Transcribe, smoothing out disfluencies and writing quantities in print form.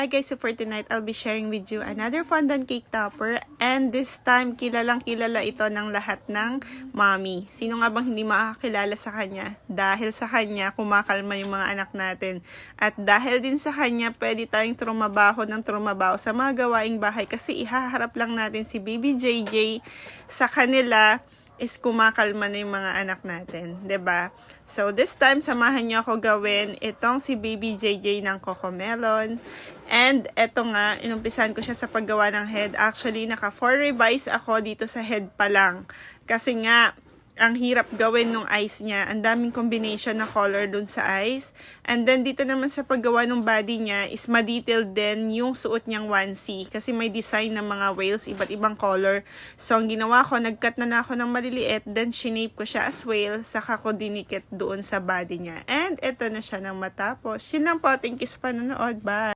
Hi guys, so for tonight, I'll be sharing with you another fondant cake topper. And this time, kilalang kilala ito ng lahat ng mommy. Sino nga bang hindi makakilala sa kanya? Dahil sa kanya, kumakalma yung mga anak natin. At dahil din sa kanya, pwede tayong trumabaho sa mga gawaing bahay. Kasi ihaharap lang natin si Baby JJ sa kanila is kumakalma na yung mga anak natin, 'di ba? So this time samahan niyo ako gawin itong si Baby JJ ng Cocomelon. And eto nga, inumpisan ko siya sa paggawa ng head. Actually, naka 4 revise ako dito sa head pa lang. Kasi nga ang hirap gawin nung eyes niya. Ang daming combination na color dun sa eyes. And then dito naman sa paggawa ng body niya is ma-detailed din yung suot niyang onesie. Kasi may design ng mga whales, iba't ibang color. So ang ginawa ko, nag-cut na ako ng maliliit. Then shinape ko siya as whale. Saka ko dinikit doon sa body niya. And eto na siya nang matapos. Yun lang po. Thank you sa panonood. Bye!